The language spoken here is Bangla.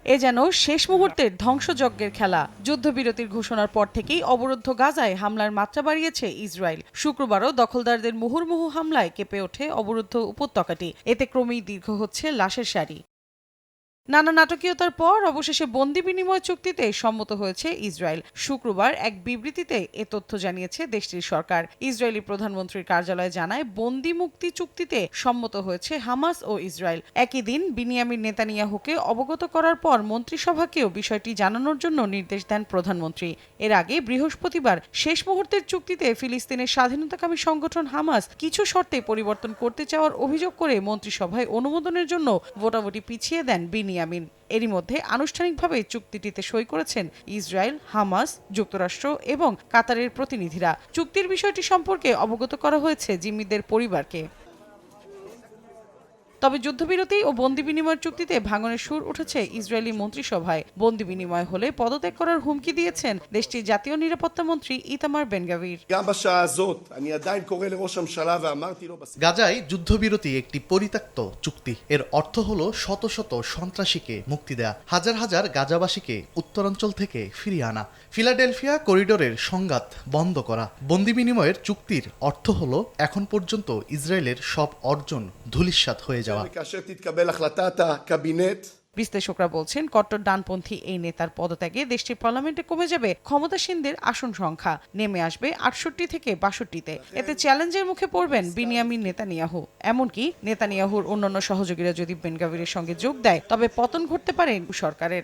এ যেন শেষ মুহূর্তের ধ্বংসযজ্ঞের খেলা। যুদ্ধবিরতির ঘোষণার পর থেকেই অবরুদ্ধ গাজায় হামলার মাত্রা বাড়িয়েছে ইসরায়েল। শুক্রবারও দখলদারদের মুহুর্মুহু হামলায় কেঁপে ওঠে অবরুদ্ধ উপত্যকাটি। এতে ক্রমেই দীর্ঘ হচ্ছে লাশের সারি। নানা নাটকীয়তার পর অবশেষে বন্দি বিনিময় চুক্তিতে সম্মত হয়েছে ইসরায়েল। শুক্রবার এক বিবৃতিতে এ তথ্য জানিয়েছে দেশটির সরকার। ইসরায়েলি প্রধানমন্ত্রীর কার্যালয় জানায়, বন্দি মুক্তি চুক্তিতে সম্মত হয়েছে হামাস ও ইসরায়েল। একই দিন বিনিয়ামিন নেতানিয়াহুকে অবগত করার পর মন্ত্রিসভাকেও বিষয়টি জানানোর জন্য নির্দেশ দেন প্রধানমন্ত্রী। এর আগে বৃহস্পতিবার শেষ মুহূর্তের চুক্তিতে ফিলিস্তিনের স্বাধীনতাকামী সংগঠন হামাস কিছু শর্তে পরিবর্তন করতে চাওয়ার অভিযোগ করে মন্ত্রিসভায় অনুমোদনের জন্য ভোটাভুটি পিছিয়ে দেন বিনিয়ামিন। এরই মধ্যে আনুষ্ঠানিকভাবে চুক্তিটিতে সই করেছেন ইসরায়েল, হামাস, যুক্তরাষ্ট্র এবং কাতারের প্রতিনিধিরা। চুক্তির বিষয়টি সম্পর্কে অবগত করা হয়েছে জিম্মিদের পরিবারকে। তবে যুদ্ধবিরতি ও বন্দি বিনিময়ের চুক্তিতে ভাঙনের সুর উঠেছে ইসরায়েলি মন্ত্রিসভায়। বন্দি বিনিময় হলে পদত্যাগ করার হুমকি দিয়েছেন দেশটির জাতীয় নিরাপত্তা মন্ত্রী ইতামার বেন-গাভির। গাজায় যুদ্ধবিরতি একটি পরিত্যক্ত চুক্তি। এর অর্থ হল শত শত সন্ত্রাসীকে মুক্তি দেয়া, হাজার হাজার গাজাবাসীকে উত্তরাঞ্চল থেকে ফিরিয়ে আনা, ফিলাডেলফিয়া করিডোরের সংঘাত বন্ধ করা। বন্দি বিনিময়ের চুক্তির অর্থ হল এখন পর্যন্ত ইসরায়েলের সব অর্জন ধূলিসাৎ হয়ে যাওয়া। বিশ্লেষকরা বলছেন, কট্টর ডানপন্থী এই নেতার পদত্যাগে দেশটির পার্লামেন্টে কমে যাবে ক্ষমতাসীনদের আসন সংখ্যা, নেমে আসবে ৬৮ থেকে ৬২-তে। এতে চ্যালেঞ্জের মুখে পড়বেন বিনিয়ামিন নেতানিয়াহু। এমনকি নেতানিয়াহুর অন্যান্য সহযোগীরা যদি বেন-গাভিরের সঙ্গে যোগ দেয়, তবে পতন ঘটতে পারে সরকারের।